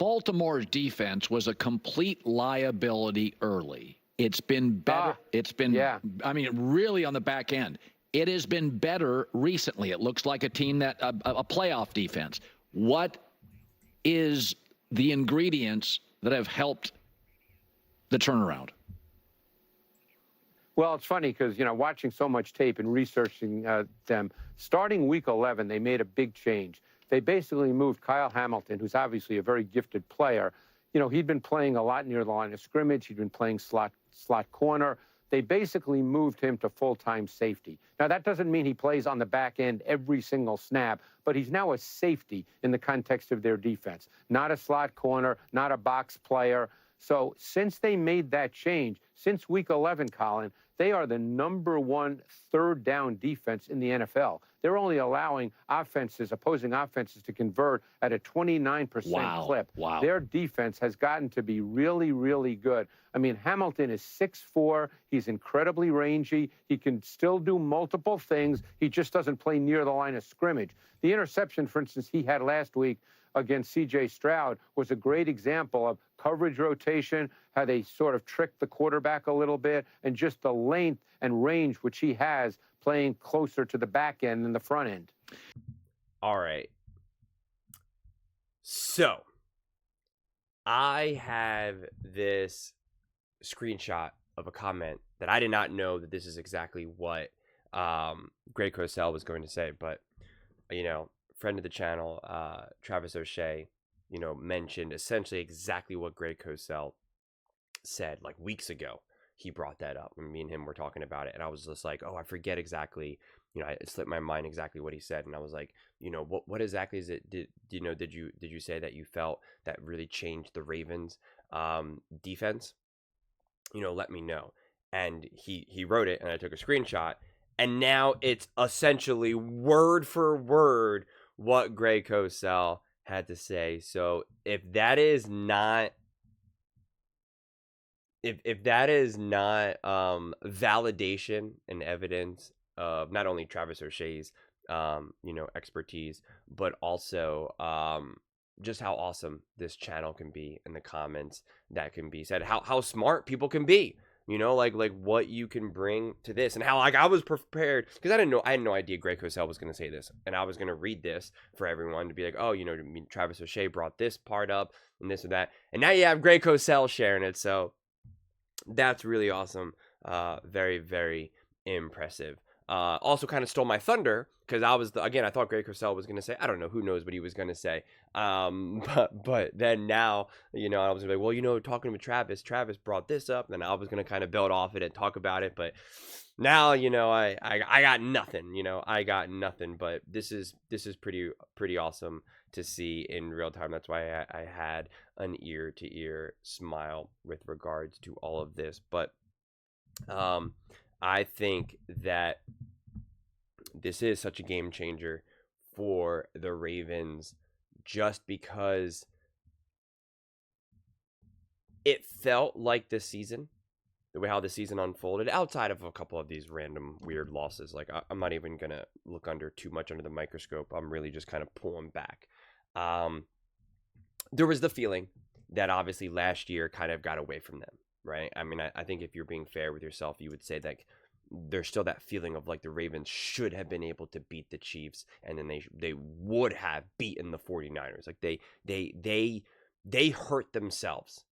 Baltimore's defense was a complete liability early. It's been better. I mean, really on the back end. It has been better recently. It looks like a team that a playoff defense. What is the ingredients that have helped the turnaround? Well, it's funny because, watching so much tape and researching them, starting week 11, they made a big change. They basically moved Kyle Hamilton, who's obviously a very gifted player. He'd been playing a lot near the line of scrimmage. He'd been playing slot corner. They basically moved him to full-time safety. Now, that doesn't mean he plays on the back end every single snap, but he's now a safety in the context of their defense. Not a slot corner, not a box player. So since they made that change, since week 11, Colin, they are the #1 third down defense in the NFL. They're only allowing opposing offenses to convert at a 29% clip. Wow. Their defense has gotten to be really, really good. I mean, Hamilton is 6'4". He's incredibly rangy. He can still do multiple things. He just doesn't play near the line of scrimmage. The interception, for instance, he had last week against C.J. Stroud was a great example of coverage rotation, how they sort of tricked the quarterback a little bit, and just the length and range which he has playing closer to the back end than the front end. All right. So, I have this screenshot of a comment that I did not know that this is exactly what Greg Cosell was going to say, but, friend of the channel, Travis O'Shea, mentioned essentially exactly what Greg Cosell said like weeks ago. He brought that up when me and him were talking about it, and I was just like, oh, I forget exactly, it slipped my mind exactly what he said, and I was like, what exactly is it? Did you say that you felt that really changed the Ravens defense? Let me know. And he wrote it, and I took a screenshot, and now it's essentially word for word what Greg Cosell had to say. So if that is not validation and evidence of not only Travis O'Shea's expertise, but also just how awesome this channel can be, in the comments that can be said, how smart people can be. Like what you can bring to this, and how I was prepared, because I had no idea Greg Cosell was going to say this, and I was going to read this for everyone to be like, oh, Travis O'Shea brought this part up and this or that, and now you have Greg Cosell sharing it, so that's really awesome. Very, very impressive. Also kind of stole my thunder, because I thought Greg Cosell was going to say, I don't know, who knows what he was going to say. But then now, I was like, well, talking with Travis brought this up, and I was going to kind of build off it and talk about it. But now, I got nothing, I got nothing, but this is pretty awesome to see in real time. That's why I had an ear to ear smile with regards to all of this. But, I think that this is such a game changer for the Ravens, just because it felt like this season, the way how the season unfolded, outside of a couple of these random weird losses. Like, I'm not even going to look too much under the microscope. I'm really just kind of pulling back. There was the feeling that obviously last year kind of got away from them, right? I mean, I think if you're being fair with yourself, you would say that there's still that feeling of like the Ravens should have been able to beat the Chiefs, and then they would have beaten the 49ers. Like they hurt themselves.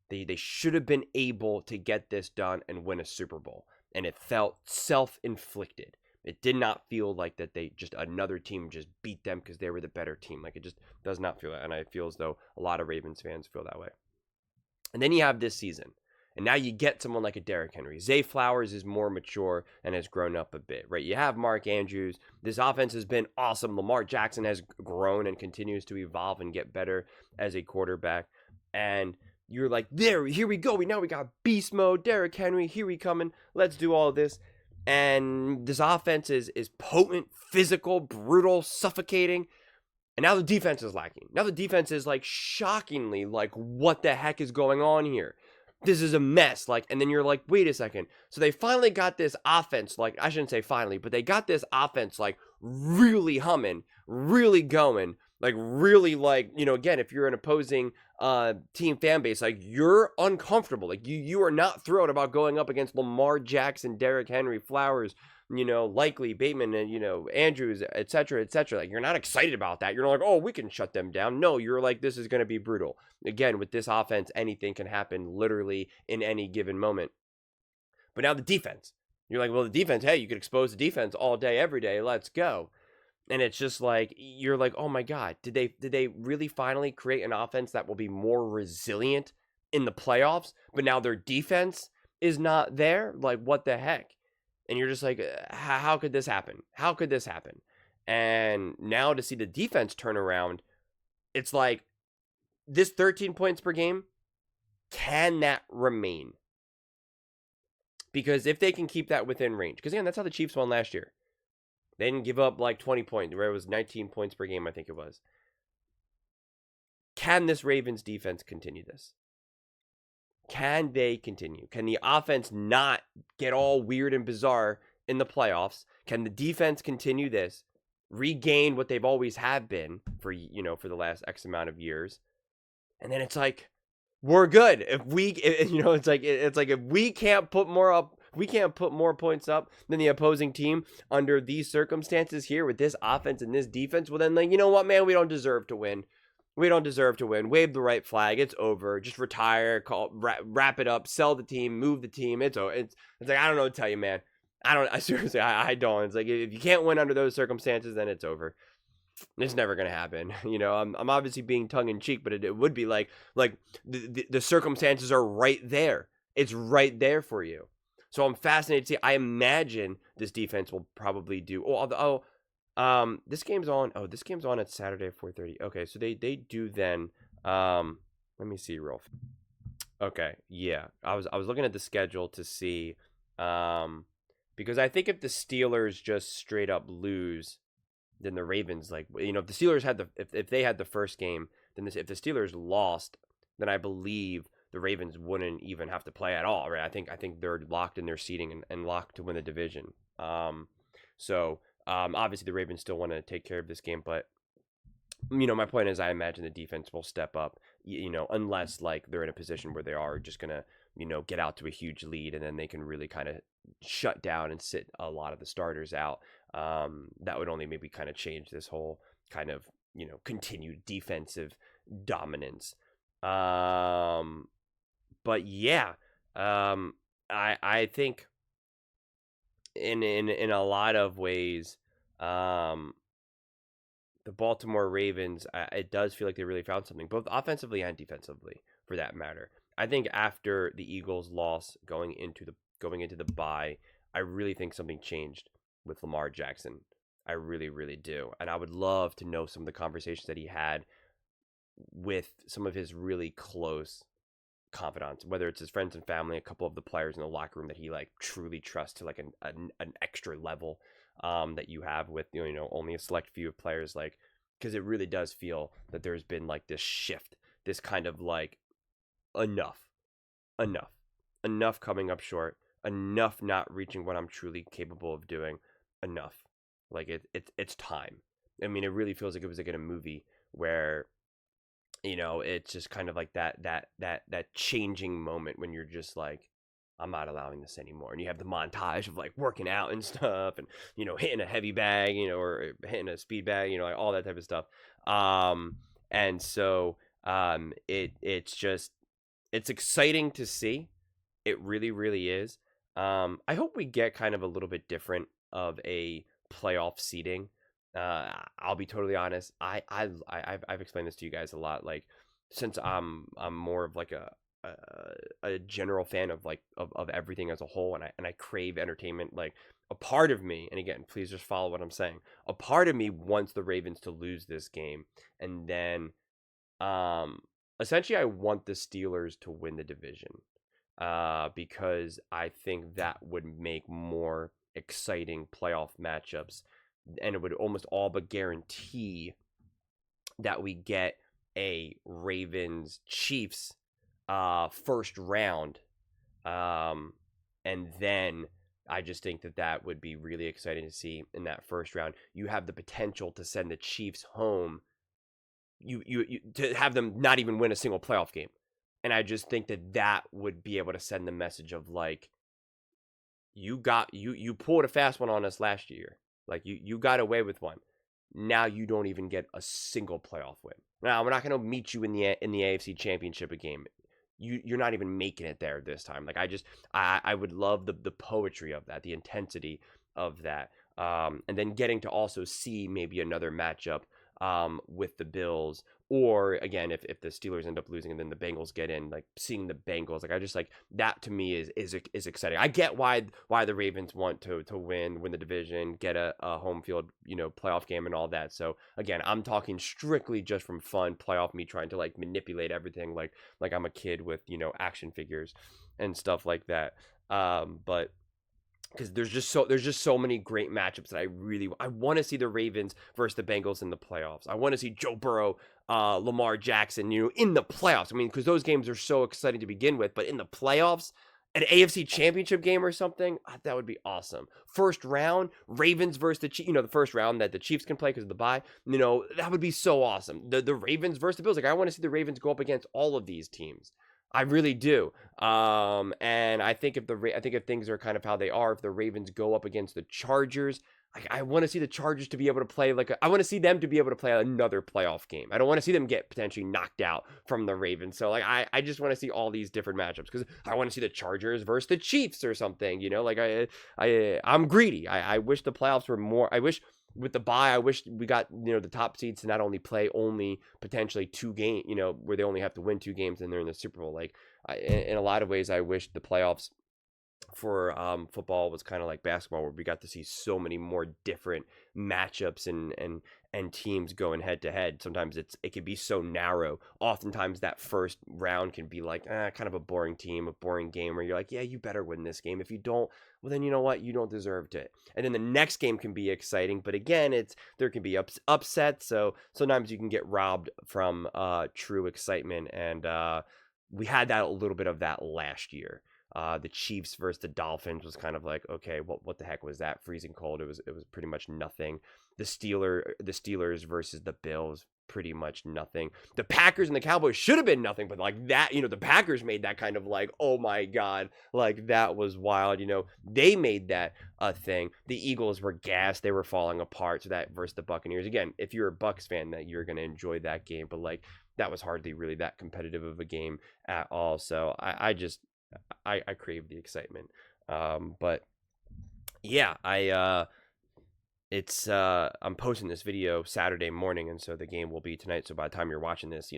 They should have been able to get this done and win a Super Bowl, and it felt self-inflicted. It did not feel like that another team just beat them because they were the better team. Like, it just does not feel that, and I feel as though a lot of Ravens fans feel that way. And then you have this season, and now you get someone like a Derrick Henry. Zay Flowers is more mature and has grown up a bit, right? You have Mark Andrews. This offense has been awesome. Lamar Jackson has grown and continues to evolve and get better as a quarterback. And you're like, here we go. We got beast mode. Derrick Henry, here we coming. Let's do all of this. And this offense is potent, physical, brutal, suffocating. And now the defense is lacking. Now the defense is like shockingly like, what the heck is going on here? This is a mess. Like, and then you're like, wait a second. So they finally got this offense, like, I shouldn't say finally, but they got this offense like really humming, really going. Like really, like, you know, again, if you're an opposing team fan base, like you're uncomfortable. Like you are not thrilled about going up against Lamar Jackson, Derrick Henry, Flowers, you know, Likely, Bateman, and, you know, Andrews, et cetera, et cetera. Like you're not excited about that. You're not like, oh, we can shut them down. No, you're like, this is going to be brutal. Again, with this offense, anything can happen literally in any given moment. But now the defense. You're like, well, the defense, hey, you could expose the defense all day, every day. Let's go. And it's just like, you're like, oh my God, did they really finally create an offense that will be more resilient in the playoffs? But now their defense is not there? Like, what the heck? And you're just like, how could this happen? How could this happen? And now to see the defense turn around, it's like, this 13 points per game, can that remain? Because if they can keep that within range, because again, that's how the Chiefs won last year. They didn't give up like 20 points, where it was 19 points per game, I think it was. Can this Ravens defense continue this? Can they continue? Can the offense not get all weird and bizarre in the playoffs? Can the defense continue this? Regain what they've always have been for, you know, for the last X amount of years? And then it's like, we're good. If we, you know, it's like if we can't put more up, we can't put more points up than the opposing team under these circumstances here with this offense and this defense. Well, then, like, you know what, man, we don't deserve to win. We don't deserve to win. Wave the right flag. It's over. Just retire. Wrap it up. Sell the team. Move the team. It's over. It's like, I don't know what to tell you, man. I seriously, I don't. It's like, if you can't win under those circumstances, then it's over. It's never gonna happen. You know, I'm obviously being tongue in cheek, but it would be like the circumstances are right there. It's right there for you. So I'm fascinated to see. I imagine this defense will probably do. This game's on. Oh, this game's on at Saturday at 4:30. Okay, so they do then. Let me see real. Okay, yeah. I was looking at the schedule to see, because I think if the Steelers just straight up lose, then the Ravens, like, you know, if the Steelers had if they had the first game, then if the Steelers lost, then I believe the Ravens wouldn't even have to play at all, right? I think they're locked in their seating and locked to win the division. Obviously the Ravens still want to take care of this game, but, you know, my point is I imagine the defense will step up, you know, unless like they're in a position where they are just gonna, you know, get out to a huge lead and then they can really kind of shut down and sit a lot of the starters out. That would only maybe kind of change this whole kind of, you know, continued defensive dominance. But yeah, I think in a lot of ways, the Baltimore Ravens, it does feel like they really found something, both offensively and defensively, for that matter. I think after the Eagles' loss going into the bye, I really think something changed with Lamar Jackson. I really, really do. And I would love to know some of the conversations that he had with some of his really close confidants, whether it's his friends and family, a couple of the players in the locker room that he like truly trusts to like an extra level that you have with, you know, only a select few of players, like, because it really does feel that there's been like this shift, this kind of like enough coming up short, enough not reaching what I'm truly capable of doing, enough. Like it's time. I mean, it really feels like it was like in a movie where, you know, it's just kind of like that changing moment when you're just like, I'm not allowing this anymore. And you have the montage of like working out and stuff and, you know, hitting a heavy bag, you know, or hitting a speed bag, you know, like all that type of stuff. And so it's exciting to see. It really, really is. I hope we get kind of a little bit different of a playoff seeding. I'll be totally honest. I've explained this to you guys a lot. Like, since I'm more of like a general fan of like of everything as a whole, and I crave entertainment. Like, a part of me, and again, please just follow what I'm saying. A part of me wants the Ravens to lose this game, and then essentially I want the Steelers to win the division, because I think that would make more exciting playoff matchups, and it would almost all but guarantee that we get a Ravens Chiefs first round, and then I just think that would be really exciting to see. In that first round, you have the potential to send the Chiefs home you to have them not even win a single playoff game. And I just think that would be able to send the message of like, you pulled a fast one on us last year. Like you got away with one. Now you don't even get a single playoff win. Now we're not going to meet you in the AFC Championship game. You're not even making it there this time. Like I would love the poetry of that, the intensity of that, and then getting to also see maybe another matchup with the Bills, or again if the Steelers end up losing and then the Bengals get in, like seeing the Bengals, like I just like that to me is exciting. I get why the Ravens want to win the division, get a home field playoff game and all that. So again, I'm talking strictly just from fun playoff, me trying to like manipulate everything like I'm a kid with action figures and stuff like that. But because there's just so many great matchups that I want to see the Ravens versus the Bengals in the playoffs. I want to see Joe Burrow, Lamar Jackson, in the playoffs. I mean, because those games are so exciting to begin with, but in the playoffs, an AFC Championship game or something, that would be awesome. First round, Ravens versus the Chiefs, the first round that the Chiefs can play because of the bye, that would be so awesome. The Ravens versus the Bills, like I want to see the Ravens go up against all of these teams. I really do. And I think if things are kind of how they are, if the Ravens go up against the Chargers, I want to see the Chargers to be able to play I want to see them to be able to play another playoff game. I don't want to see them get potentially knocked out from the Ravens. So like I just want to see all these different matchups because I want to see the Chargers versus the Chiefs or something. Like I'm greedy. I wish the playoffs were more. I wish. With the bye, I wish we got, the top seeds to not only play only potentially 2 games, where they only have to win 2 games and they're in the Super Bowl. Like, in a lot of ways, I wish the playoffs for football was kind of like basketball, where we got to see so many more different matchups and teams going head to head. Sometimes it can be so narrow. Oftentimes that first round can be like kind of a boring team, a boring game where you're like, yeah, you better win this game. If you don't, well then you know what, you don't deserve it. And then the next game can be exciting, but again, there can be upsets. So sometimes you can get robbed from true excitement, and we had that a little bit of that last year. The Chiefs versus the Dolphins was kind of like, okay, what the heck was that? Freezing cold. It was pretty much nothing. The Steelers versus the Bills, pretty much nothing. The Packers and the Cowboys should have been nothing, but like that, the Packers made that kind of like, oh my God, like that was wild. They made that a thing. The Eagles were gassed. They were falling apart. So that versus the Buccaneers. Again, if you're a Bucs fan, that you're going to enjoy that game, but like that was hardly really that competitive of a game at all. So I crave the excitement. But yeah, I'm posting this video Saturday morning, and so the game will be tonight. So by the time you're watching this,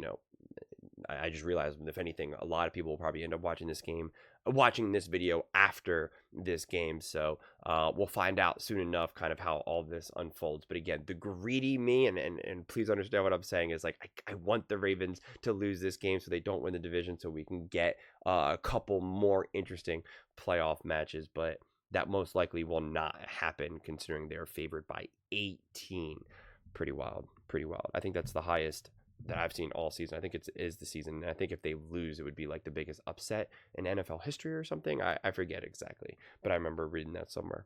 I just realized, if anything, a lot of people will probably end up watching this video after this game. So we'll find out soon enough kind of how all this unfolds. But again, the greedy me, and please understand what I'm saying, is like I want the Ravens to lose this game so they don't win the division, so we can get a couple more interesting playoff matches. But that most likely will not happen, considering they're favored by 18. Pretty wild. I think that's the highest that I've seen all season. I think it is the season. And I think if they lose, it would be like the biggest upset in NFL history or something. I forget exactly, but I remember reading that somewhere.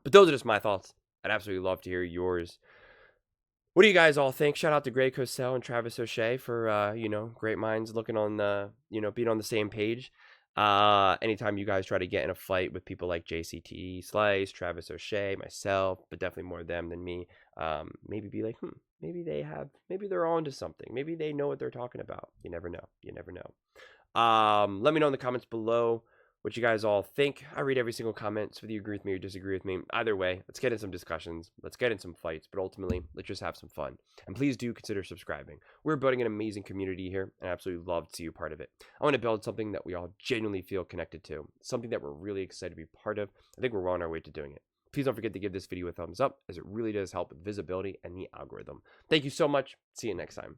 But those are just my thoughts. I'd absolutely love to hear yours. What do you guys all think? Shout out to Greg Cosell and Travis O'Shea for, great minds looking on the, being on the same page. Anytime you guys try to get in a fight with people like JCT Slice, Travis O'Shea, myself, but definitely more them than me, maybe be like, maybe they're on to something. Maybe they know what they're talking about. You never know. Let me know in the comments below what you guys all think. I read every single comment, so whether you agree with me or disagree with me, either way, let's get in some discussions, let's get in some fights, but ultimately, let's just have some fun. And please do consider subscribing. We're building an amazing community here, and I absolutely love to see you part of it. I want to build something that we all genuinely feel connected to, something that we're really excited to be part of. I think we're well on our way to doing it. Please don't forget to give this video a thumbs up, as it really does help with visibility and the algorithm. Thank you so much. See you next time.